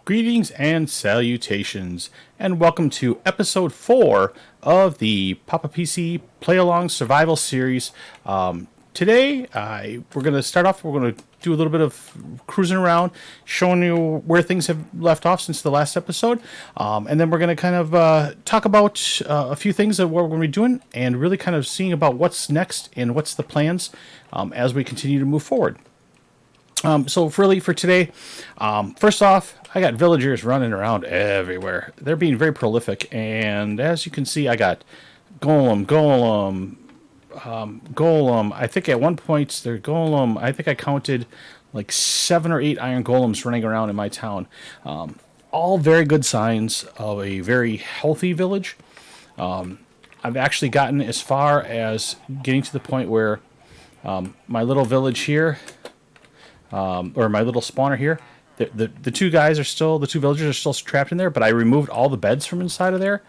Greetings and salutations, and welcome to episode 4 of the PapaPC Play Along Survival Series. Today, we're going to start off, we're going to do a little bit of cruising around, showing you where things have left off since the last episode, and then we're going to kind of talk about a few things that what we're going to be doing, and really kind of seeing about what's next and what's the plans as we continue to move forward. So really for today, first off, I got villagers running around everywhere. They're being very prolific, and as you can see, I got golem. I think at one point their golem, I think I counted like 7 or 8 iron golems running around in my town. All very good signs of a very healthy village. I've actually gotten as far as getting to the point where my little village here, or my little spawner here, the two guys are still, the two villagers are still trapped in there, but I removed all the beds from inside of there,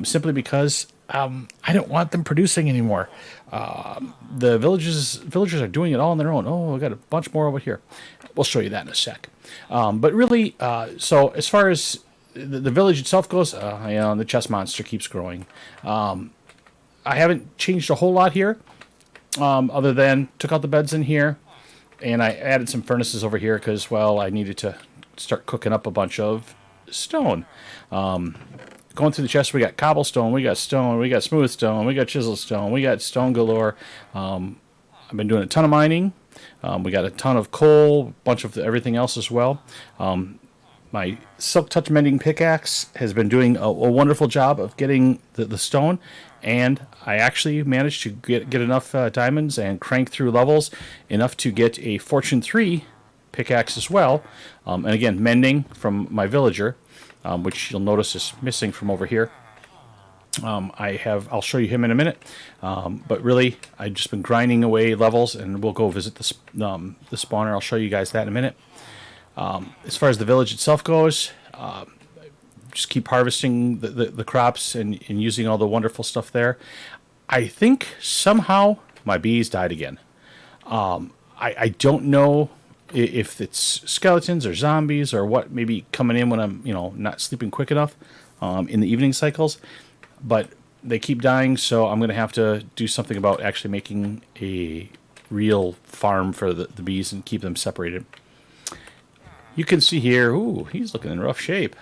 simply because I don't want them producing anymore. The villagers are doing it all on their own. Oh, I got a bunch more over here. We'll show you that in a sec. But really, so as far as the village itself goes, the chest monster keeps growing. I haven't changed a whole lot here, other than took out the beds in here. And I added some furnaces over here because, well, I needed to start cooking up a bunch of stone. Going through the chest, we got cobblestone, we got stone, we got smooth stone, we got chisel stone, we got stone galore. I've been doing a ton of mining. We got a ton of coal, a bunch of everything else as well. My Silk Touch Mending Pickaxe has been doing a wonderful job of getting the stone, and I actually managed to get enough diamonds and crank through levels enough to get a Fortune 3 pickaxe as well. And again, mending from my villager, which you'll notice is missing from over here. I'll show you him in a minute. But really, I've just been grinding away levels, and we'll go visit the spawner. I'll show you guys that in a minute. As far as the village itself goes, just keep harvesting the crops and using all the wonderful stuff there. I think somehow my bees died again. I don't know if it's skeletons or zombies or what may be coming in when I'm not sleeping quick enough in the evening cycles, but they keep dying, so I'm going to have to do something about actually making a real farm for the bees and keep them separated. You can see here, ooh, he's looking in rough shape.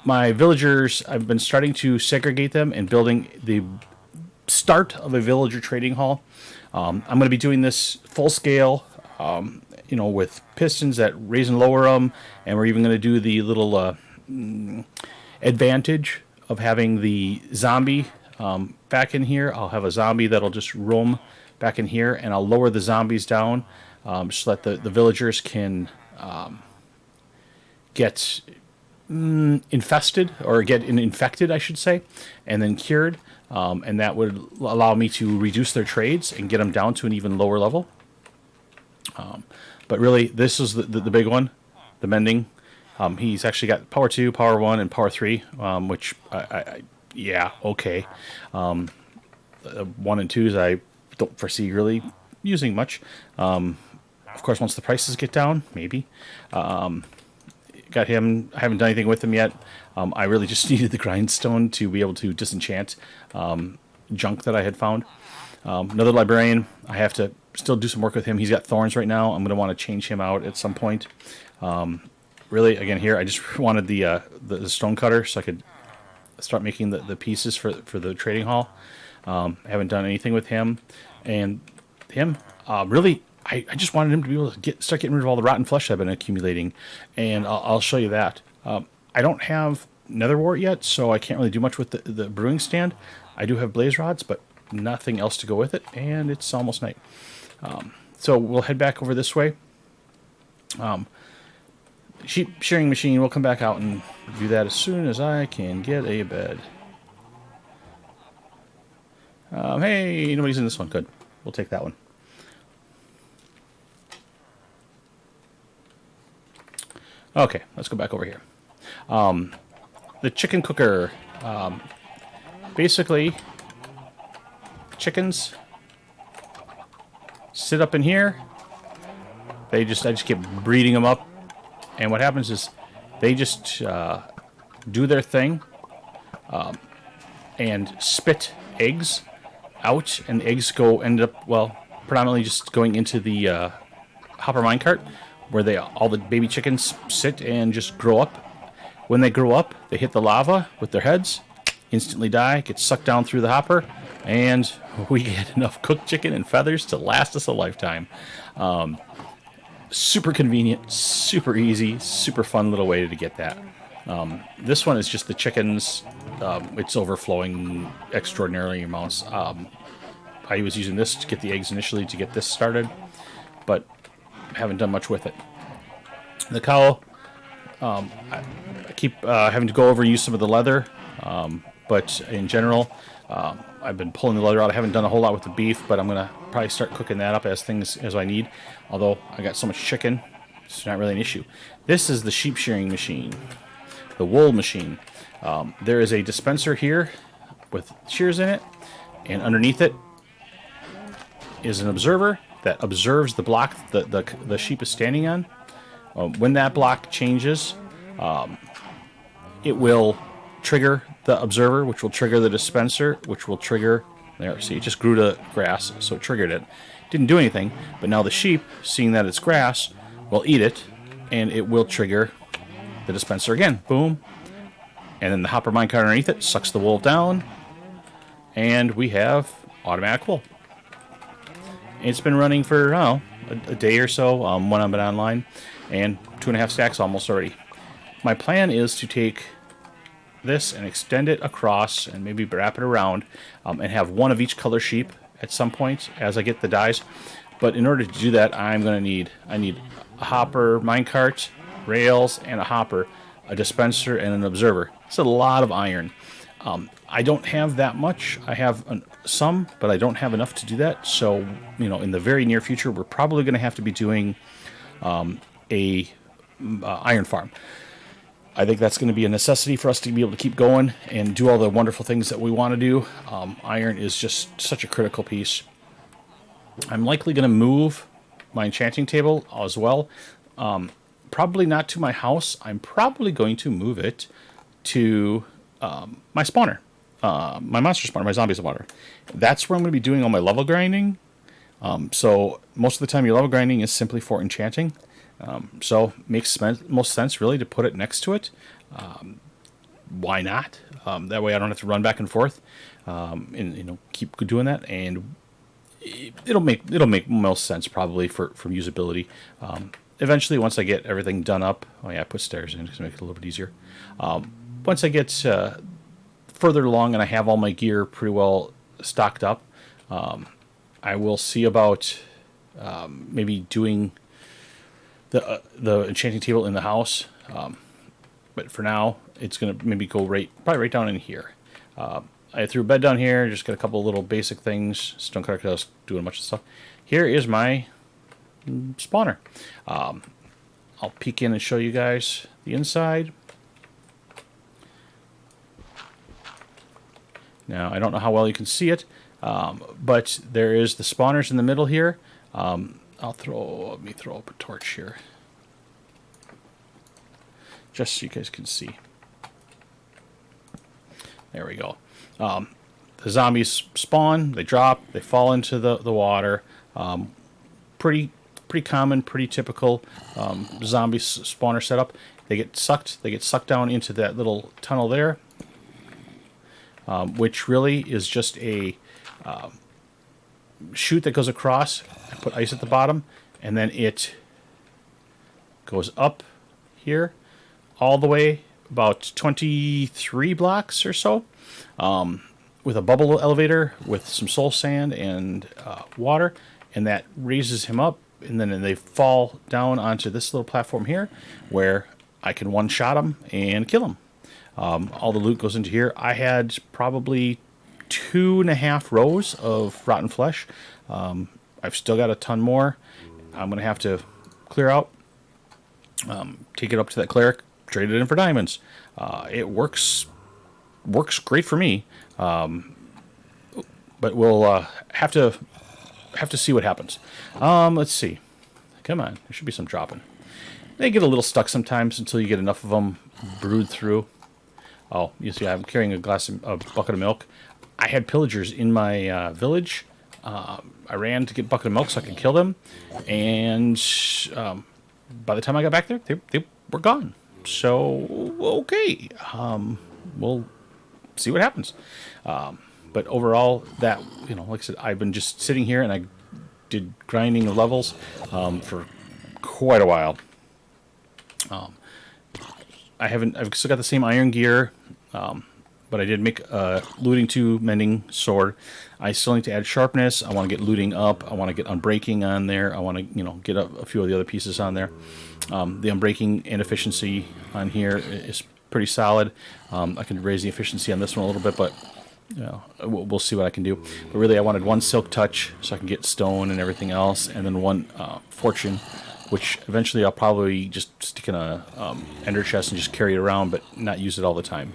My villagers, I've been starting to segregate them and building the start of a villager trading hall. I'm going to be doing this full scale, with pistons that raise and lower them, and we're even going to do the little advantage of having the zombie back in here. I'll have a zombie that'll just roam back in here, and I'll lower the zombies down so that the villagers can get infested, or get infected, I should say, and then cured. And that would allow me to reduce their trades and get them down to an even lower level. But really, this is the big one, the mending. He's actually got power 2, power 1, and power 3, which, yeah, okay. 1 and 2s I don't foresee really using much. Of course, once the prices get down, maybe. Got him. I haven't done anything with him yet. I really just needed the grindstone to be able to disenchant junk that I had found. Another librarian. I have to still do some work with him. He's got thorns right now. I'm going to want to change him out at some point. Really, again, here I just wanted the stone cutter so I could start making the pieces for the trading hall. I haven't done anything with him, and him really. I just wanted him to be able to start getting rid of all the rotten flesh I've been accumulating, and I'll show you that. I don't have nether wart yet, so I can't really do much with the brewing stand. I do have blaze rods, but nothing else to go with it, and it's almost night. So we'll head back over this way. Sheep shearing machine, we'll come back out and do that as soon as I can get a bed. Hey, nobody's in this one. Good. We'll take that one. Okay, let's go back over here. The chicken cooker. Basically, chickens sit up in here. I just keep breeding them up, and what happens is They just do their thing and spit eggs out, and the eggs end up, well, predominantly just going into the hopper minecart, where all the baby chickens sit and just grow up. When they grow up, they hit the lava with their heads, instantly die, get sucked down through the hopper, and we get enough cooked chicken and feathers to last us a lifetime. Super convenient, super easy, super fun little way to get that. This one is just the chickens. It's overflowing extraordinarily amounts. I was using this to get the eggs initially to get this started, but haven't done much with it. The cow, I keep having to go over and use some of the leather, but in general, I've been pulling the leather out. I haven't done a whole lot with the beef, but I'm going to probably start cooking that up as I need. Although I got so much chicken, it's not really an issue. This is the sheep shearing machine, the wool machine. There is a dispenser here with shears in it, and underneath it is an observer that observes the block the sheep is standing on. When that block changes, it will trigger the observer, which will trigger the dispenser, which will trigger... There, see, it just grew to grass, so it triggered it. Didn't do anything, but now the sheep, seeing that it's grass, will eat it, and it will trigger the dispenser again. Boom. And then the hopper minecart underneath it sucks the wool down, and we have automatic wool. It's been running for, I don't know, a day or so when I've been online, and 2.5 stacks almost already. My plan is to take this and extend it across and maybe wrap it around and have one of each color sheep at some point as I get the dyes. But in order to do that, I need a hopper minecart, rails, and a hopper, a dispenser, and an observer. It's a lot of iron. I don't have that much. I have some, but I don't have enough to do that. So, in the very near future, we're probably going to have to be doing a iron farm. I think that's going to be a necessity for us to be able to keep going and do all the wonderful things that we want to do. Iron is just such a critical piece. I'm likely going to move my enchanting table as well. Probably not to my house. I'm probably going to move it to my spawner. My monster spawner, my zombie spawner. That's where I'm going to be doing all my level grinding. So most of the time your level grinding is simply for enchanting. So makes most sense really to put it next to it. Why not? That way I don't have to run back and forth, and keep doing that, and it'll make most sense probably for usability. Eventually, once I get everything done up, I put stairs in to make it a little bit easier. Once I get further along and I have all my gear pretty well stocked up, I will see about maybe doing the enchanting table in the house, but for now it's gonna maybe go probably right down in here. I threw a bed down here, just got a couple of little basic things, stonecutter, because I was doing a bunch of stuff. Here is my spawner. I'll peek in and show you guys the inside. Now I don't know how well you can see it, but there is the spawners in the middle here. Let me throw up a torch here, just so you guys can see. There we go. The zombies spawn, they drop, they fall into the water. Pretty common, pretty typical zombie spawner setup. They get sucked down into that little tunnel there, which really is just a chute that goes across. I put ice at the bottom, and then it goes up here all the way about 23 blocks or so, with a bubble elevator with some soul sand and water, and that raises him up, and then they fall down onto this little platform here where I can one-shot him and kill him. All the loot goes into here. I had probably 2.5 rows of rotten flesh. I've still got a ton more. I'm going to have to clear out, take it up to that cleric, trade it in for diamonds. It works great for me, but we'll have to see what happens. Let's see. Come on, there should be some dropping. They get a little stuck sometimes until you get enough of them brewed through. Oh, you see, I'm carrying a bucket of milk. I had pillagers in my village. I ran to get a bucket of milk so I could kill them, and by the time I got back there, they were gone. So okay, we'll see what happens. But overall, that, like I said, I've been just sitting here and I did grinding of levels for quite a while. I've still got the same iron gear, but I did make a looting 2 mending sword. I still need to add sharpness. I want to get looting up. I want to get unbreaking on there. I want to, get a few of the other pieces on there. The unbreaking and efficiency on here is pretty solid. I can raise the efficiency on this one a little bit, but we'll see what I can do. But really, I wanted 1 silk touch so I can get stone and everything else, and then 1 fortune, which eventually I'll probably just stick in a ender chest and just carry it around, but not use it all the time.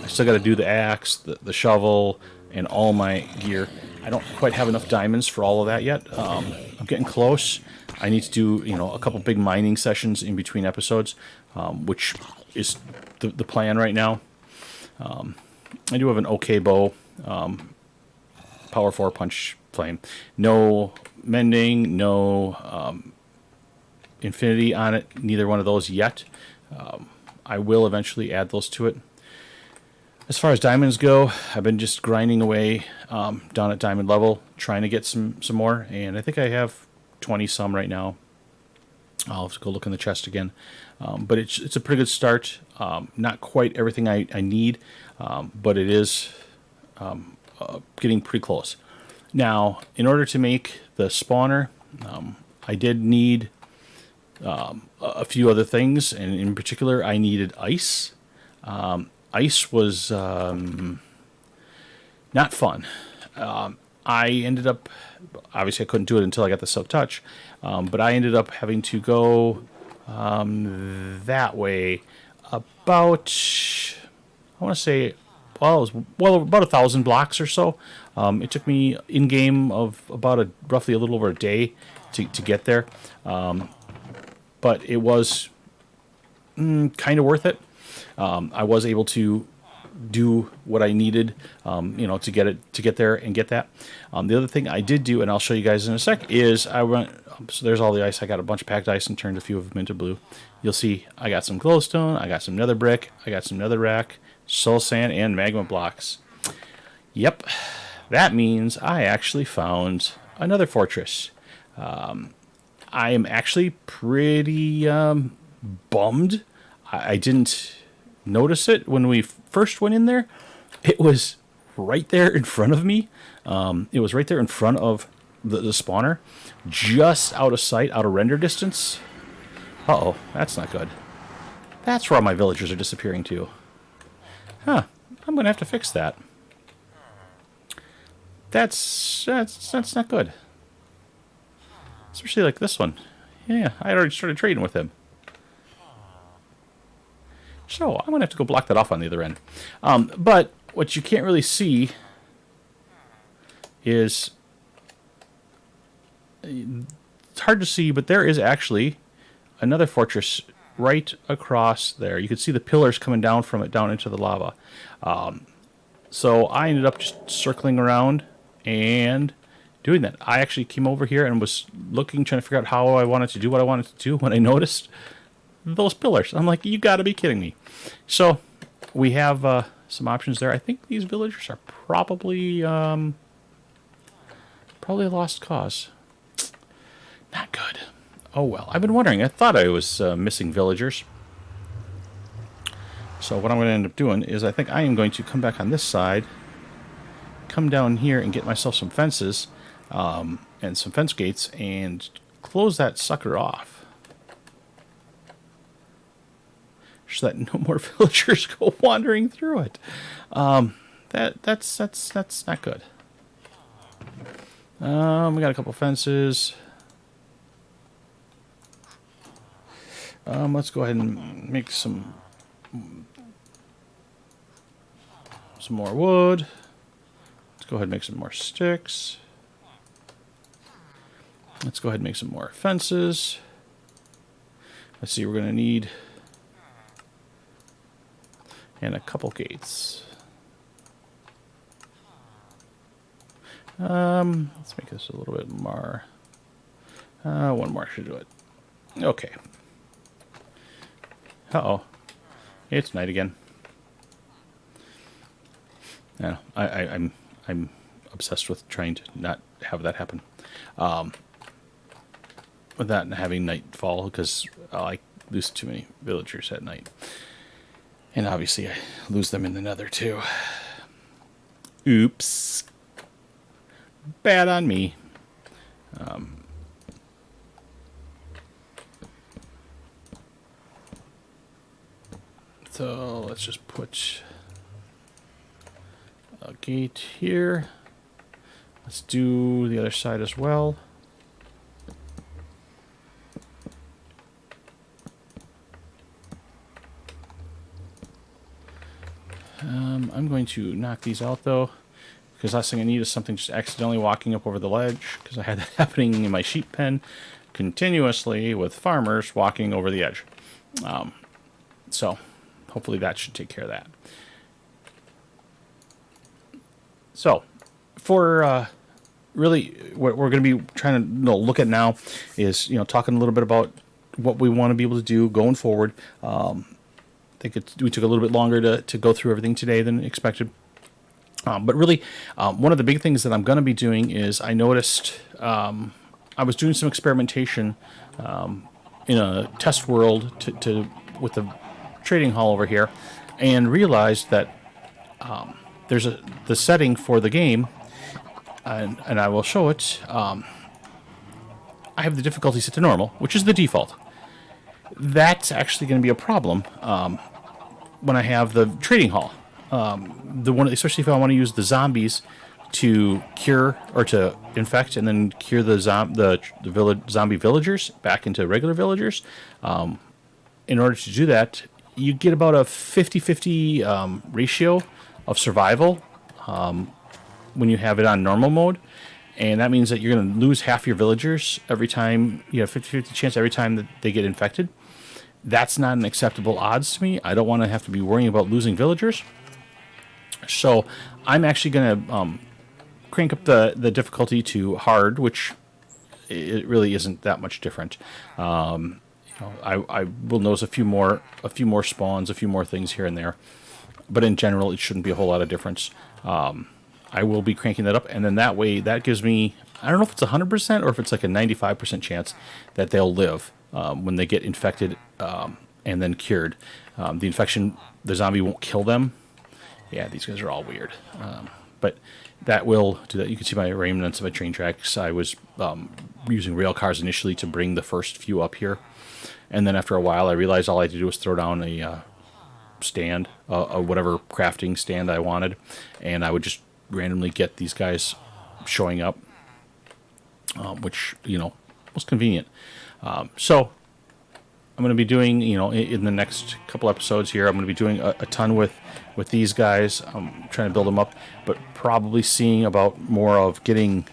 I still got to do the axe, the shovel, and all my gear. I don't quite have enough diamonds for all of that yet. I'm getting close. I need to do a couple big mining sessions in between episodes, which is the plan right now. I do have an okay bow, power 4 punch flame. No mending, no infinity on it, neither one of those yet. I will eventually add those to it. As far as diamonds go, I've been just grinding away down at diamond level, trying to get some more, and I think I have 20 some right now. I'll have to go look in the chest again. But it's a pretty good start. Not quite everything I need, but it is getting pretty close. Now, in order to make the spawner, I did need a few other things, and in particular, I needed ice. Ice was not fun. I ended up, obviously I couldn't do it until I got the silk touch, but I ended up having to go that way about, I want to say, well, it was about 1,000 blocks or so. It took me in game of about roughly a little over a day to get there, but it was kind of worth it. I was able to do what I needed, to get there and get that. The other thing I did do, and I'll show you guys in a sec, is I went. So there's all the ice. I got a bunch of packed ice and turned a few of them into blue. You'll see I got some glowstone, I got some nether brick, I got some nether rack, soul sand, and magma blocks. Yep, that means I actually found another fortress. I am actually pretty bummed. I didn't notice it when we first went in there. It was right there in front of me. It was right there in front of the spawner, just out of sight, out of render distance. Uh-oh, that's not good. That's where all my villagers are disappearing to. Huh, I'm gonna have to fix that. That's not good. Especially like this one. Yeah, I already started trading with him. So I'm going to have to go block that off on the other end. But what you can't really see is, it's hard to see, but there is actually another fortress right across there. You can see the pillars coming down from it down into the lava. So I ended up just circling around and doing that. I actually came over here and was looking, trying to figure out how I wanted to do what I wanted to do when I noticed those pillars. I'm like, you got to be kidding me. So we have some options there. I think these villagers are probably a lost cause. Not good. Oh well. I've been wondering. I thought I was missing villagers. So what I'm going to end up doing is I think I am going to come back on this side, come down here and get myself some fences and some fence gates and close that sucker off, so that no more villagers go wandering through it. That's not good. We got a couple fences. Let's go ahead and make some more wood. Let's go ahead and make some more sticks. Let's go ahead and make some more fences. Let's see, we're going to need... and a couple gates. Let's make this a little bit more. One more should do it. Okay. Uh-oh. It's night again. Yeah, I'm obsessed with trying to not have that happen. Without having nightfall, because I lose too many villagers at night. And obviously I lose them in the Nether too. Oops. Bad on me. So let's just put a gate here. Let's do the other side as well. I'm going to knock these out though, because last thing I need is something just accidentally walking up over the ledge, because I had that happening in my sheep pen continuously with farmers walking over the edge. So hopefully that should take care of that. So for really what we're going to be trying to look at now is talking a little bit about what we want to be able to do going forward. I think we took a little bit longer to go through everything today than expected. But really, one of the big things that I'm going to be doing is I noticed I was doing some experimentation in a test world with the trading hall over here, and realized that there's the setting for the game, and I will show it. I have the difficulty set to normal, which is the default. That's actually going to be a problem when I have the trading hall. Especially if I want to use the zombies to cure or to infect and then cure the zombie villagers back into regular villagers. In order to do that, you get about a 50-50 ratio of survival when you have it on normal mode. And that means that you're going to lose half your villagers every time, 50-50 chance every time that they get infected. That's not an acceptable odds to me. I don't want to have to be worrying about losing villagers. So I'm actually going to crank up the difficulty to hard, which it really isn't that much different. I will notice a few more spawns, a few more things here and there, but in general, it shouldn't be a whole lot of difference. I will be cranking that up, and then that way, that gives me, I don't know if it's 100% or if it's like a 95% chance that they'll live when they get infected and then cured. The infection, the zombie won't kill them. Yeah, these guys are all weird. But that will do that. You can see my remnants of my train tracks. I was using rail cars initially to bring the first few up here. And then after a while, I realized all I had to do was throw down a stand, whatever crafting stand I wanted. And I would just randomly get these guys showing up, which, was convenient. So I'm going to be doing, in the next couple episodes here, I'm going to be doing a ton with these guys. I'm trying to build them up, but probably seeing about more of getting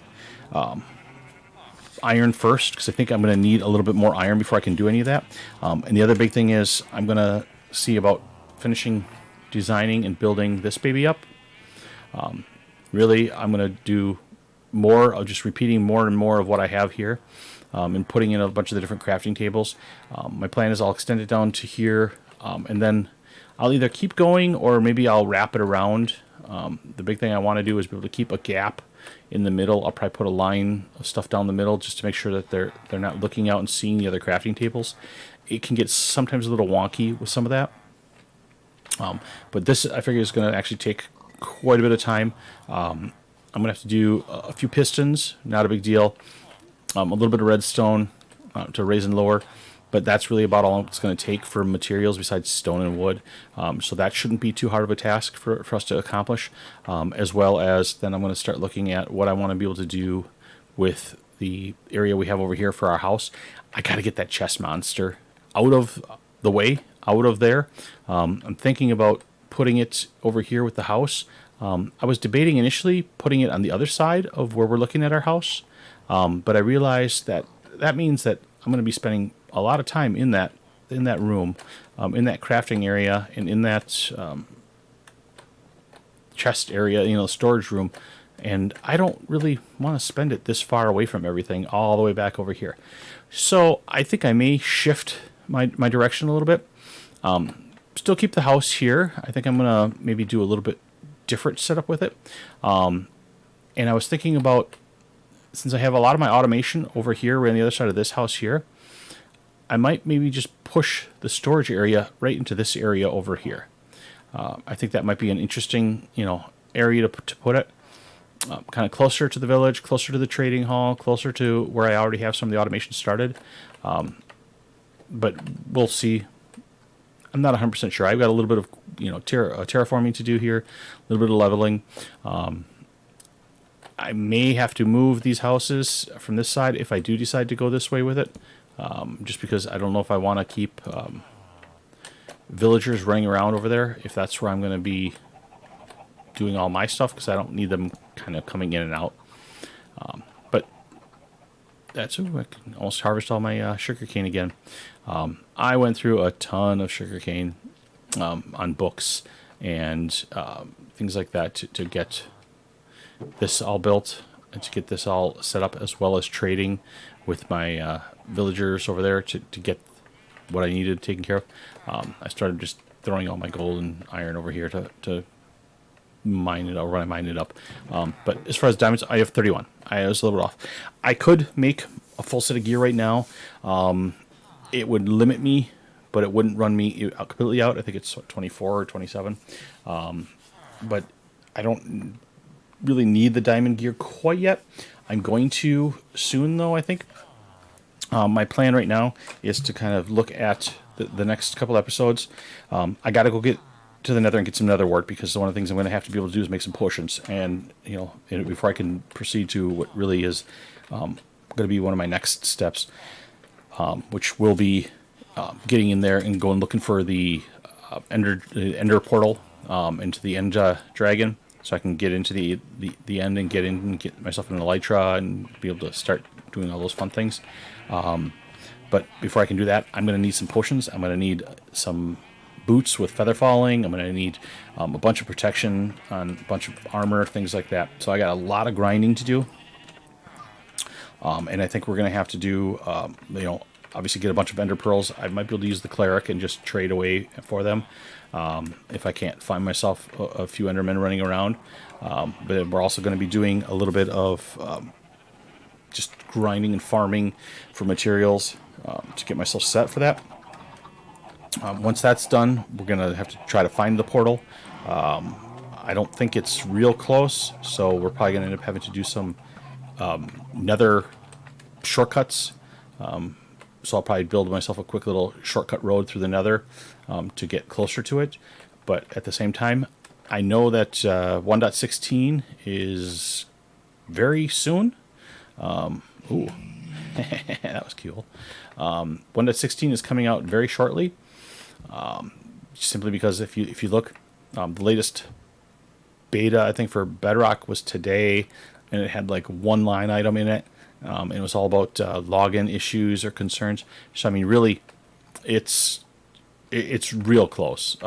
iron first, because I think I'm going to need a little bit more iron before I can do any of that. And the other big thing is I'm going to see about finishing designing and building this baby up. Really, I'm going to do more of just repeating more and more of what I have here. And putting in a bunch of the different crafting tables. My plan is I'll extend it down to here, and then I'll either keep going or maybe I'll wrap it around. The big thing I want to do is be able to keep a gap in the middle. I'll probably put a line of stuff down the middle just to make sure that they're not looking out and seeing the other crafting tables. It can get sometimes a little wonky with some of that. But this, I figure, is going to actually take quite a bit of time. I'm going to have to do a few pistons, not a big deal. A little bit of redstone to raise and lower, but that's really about all it's going to take for materials besides stone and wood. So that shouldn't be too hard of a task for us to accomplish, as well as then I'm going to start looking at what I want to be able to do with the area we have over here for our house. I got to get that chest monster out of the way, out of there. I'm thinking about putting it over here with the house. I was debating initially putting it on the other side of where we're looking at our house. But I realized that means that I'm going to be spending a lot of time in that in that room, in that crafting area, and in that chest area, storage room. And I don't really want to spend it this far away from everything, all the way back over here. So I think I may shift my direction a little bit. Still keep the house here. I think I'm going to maybe do a little bit different setup with it. And I was thinking about, since I have a lot of my automation over here, right on the other side of this house here, I might maybe just push the storage area right into this area over here. I think that might be an interesting, area to put it. Kind of closer to the village, closer to the trading hall, closer to where I already have some of the automation started. But we'll see. I'm not 100% sure. I've got a little bit of, terraforming to do here, a little bit of leveling. I may have to move these houses from this side if I do decide to go this way with it, just because I don't know if I want to keep villagers running around over there, if that's where I'm going to be doing all my stuff, because I don't need them kind of coming in and out. But that's, I can almost harvest all my sugarcane again. I went through a ton of sugarcane on books and things like that to get this all built and to get this all set up, as well as trading with my villagers over there to get what I needed taken care of. I started just throwing all my gold and iron over here to mine it, or when I mine it up. But as far as diamonds, I have 31. I was a little bit off. I could make a full set of gear right now. It would limit me, but it wouldn't run me completely out. I think it's 24 or 27. But I don't really need the diamond gear quite yet. I'm going to soon, though, I think. My plan right now is to kind of look at the next couple episodes. I got to go get to the Nether and get some Nether wart, because one of the things I'm going to have to be able to do is make some potions, and before I can proceed to what really is going to be one of my next steps, which will be getting in there and going looking for the Ender portal into the End Dragon, so I can get into the end and get in and get myself an elytra and be able to start doing all those fun things. But before I can do that, I'm going to need some potions. I'm going to need some boots with feather falling. I'm going to need a bunch of protection on a bunch of armor, things like that. So I got a lot of grinding to do. And I think we're going to have to do, obviously get a bunch of ender pearls. I might be able to use the cleric and just trade away for them if I can't find myself a few endermen running around. But we're also going to be doing a little bit of just grinding and farming for materials to get myself set for that. Once that's done, we're going to have to try to find the portal. I don't think it's real close, so we're probably going to end up having to do some Nether shortcuts. So I'll probably build myself a quick little shortcut road through the Nether to get closer to it. But at the same time, I know that 1.16 is very soon. Ooh, that was cool. 1.16 is coming out very shortly. Simply because if you look, the latest beta, I think, for Bedrock was today, and it had like one line item in it. And it was all about login issues or concerns. So I mean, really, it's real close.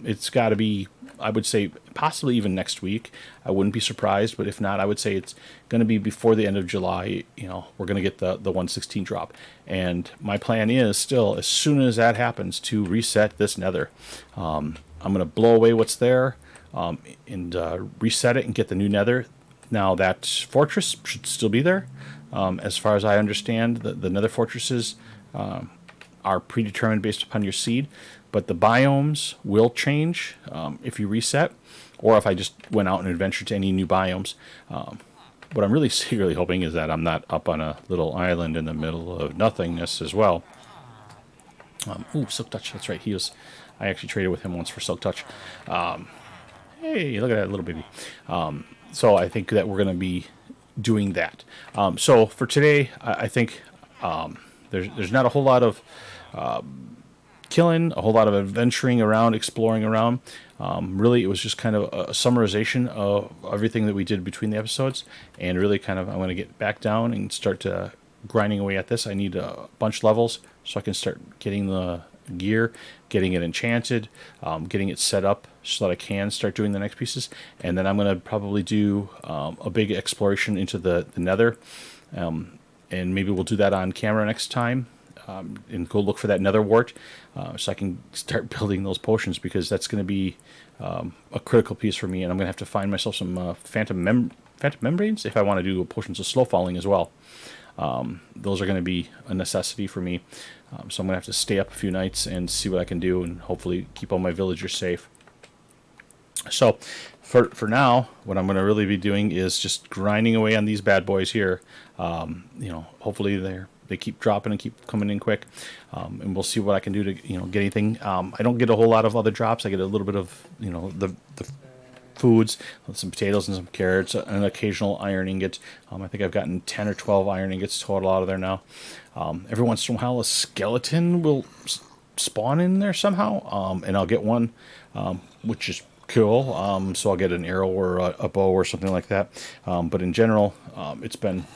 It's got to be, I would say, possibly even next week. I wouldn't be surprised, but if not, I would say it's going to be before the end of July. We're going to get the 1.16 drop. And my plan is still, as soon as that happens, to reset this Nether. I'm going to blow away what's there and reset it and get the new Nether. Now, that fortress should still be there. As far as I understand, the Nether fortresses are predetermined based upon your seed, but the biomes will change if you reset, or if I just went out and adventured to any new biomes. What I'm really secretly hoping is that I'm not up on a little island in the middle of nothingness as well. Ooh, Silk Touch, that's right. I actually traded with him once for Silk Touch. Hey, look at that little baby. So I think that we're going to be doing that. So for today, I think there's not a whole lot of killing, a whole lot of adventuring around, exploring around. Really, it was just kind of a summarization of everything that we did between the episodes, and really kind of, I'm going to get back down and start grinding away at this. I need a bunch of levels so I can start getting the gear, getting it enchanted, getting it set up so that I can start doing the next pieces. And then I'm going to probably do a big exploration into the Nether. And maybe we'll do that on camera next time. And go look for that nether wart, so I can start building those potions, because that's going to be a critical piece for me. And I'm going to have to find myself some phantom membranes if I want to do potions of slow falling as well. Those are going to be a necessity for me. So I'm going to have to stay up a few nights and see what I can do, and hopefully keep all my villagers safe. So for now, what I'm going to really be doing is just grinding away on these bad boys here. Hopefully they keep dropping and keep coming in quick, and we'll see what I can do to get anything. I don't get a whole lot of other drops. I get a little bit of the foods, some potatoes and some carrots, an occasional iron ingot. I think I've gotten 10 or 12 iron ingots total out of there now. Every once in a while, a skeleton will spawn in there somehow, and I'll get one, which is cool. So I'll get an arrow or a bow or something like that. But in general, it's been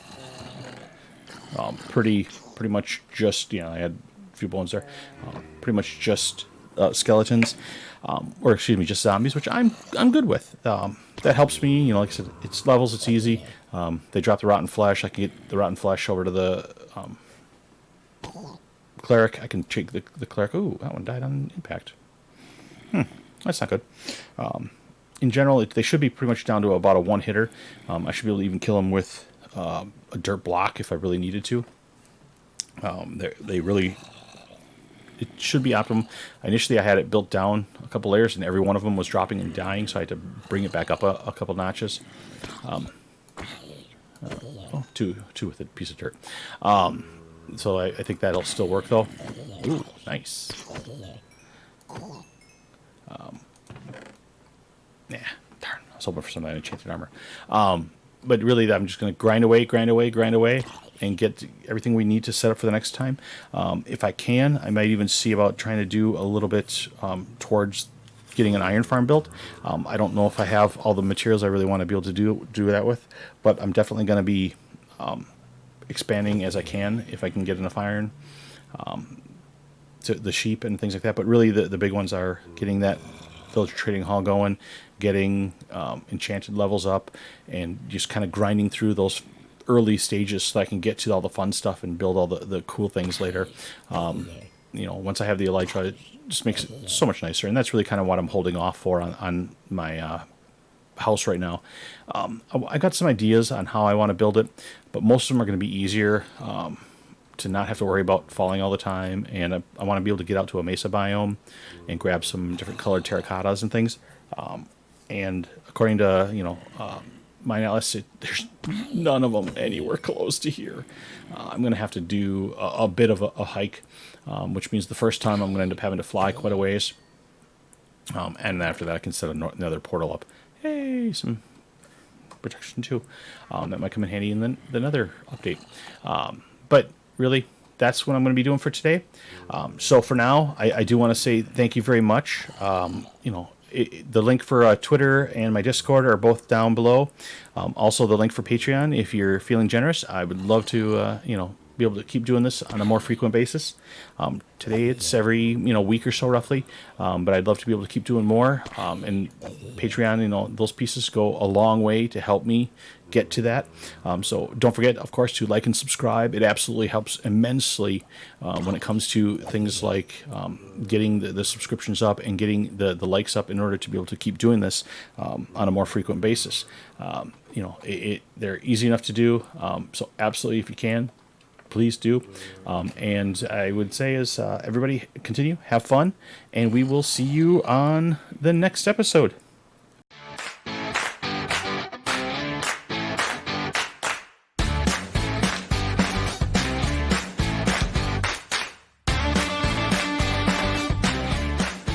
pretty much just, I had a few bones there, pretty much just skeletons, or excuse me, just zombies, which I'm good with. That helps me, like I said, it's levels, it's easy. They drop the rotten flesh. I can get the rotten flesh over to the cleric. I can take the cleric. Ooh, that one died on impact. That's not good. In general, they should be pretty much down to about a one hitter. I should be able to even kill them with a dirt block if I really needed to. It should be optimum. Initially, I had it built down a couple layers, and every one of them was dropping and dying, so I had to bring it back up a couple notches. Two with a piece of dirt. So I think that'll still work, though. Ooh, nice. Darn. I was hoping for some of that enchanted armor. But really, I'm just going to grind away, and get everything we need to set up for the next time. If I can, I might even see about trying to do a little bit towards getting an iron farm built. I don't know if I have all the materials I really want to be able to do that with, but I'm definitely going to be expanding as I can if I can get enough iron to the sheep and things like that. But really, the big ones are getting that villager trading hall going, getting enchanted levels up, and just kind of grinding through those early stages so I can get to all the fun stuff and build all the cool things later. Once I have the elytra, it just makes it so much nicer, and that's really kind of what I'm holding off for on my house right now. I got some ideas on how I want to build it, but most of them are going to be easier to not have to worry about falling all the time, and I want to be able to get out to a mesa biome and grab some different colored terracottas and things. And according to my analysis, there's none of them anywhere close to here. I'm going to have to do a bit of a hike, which means the first time I'm going to end up having to fly quite a ways. And after that, I can set another portal up. Hey, some protection too. That might come in handy in the Nether update. But really, that's what I'm going to be doing for today. So for now, I do want to say thank you very much. The link for Twitter and my Discord are both down below. Also, the link for Patreon, if you're feeling generous. I would love to, be able to keep doing this on a more frequent basis. Today, it's every, week or so, roughly. But I'd love to be able to keep doing more. And Patreon, those pieces go a long way to help me get to that. So don't forget, of course, to like and subscribe. It absolutely helps immensely when it comes to things like getting the subscriptions up and getting the likes up in order to be able to keep doing this on a more frequent basis. They're easy enough to do. So absolutely, if you can, please do. And I would say is everybody continue, have fun, and we will see you on the next episode.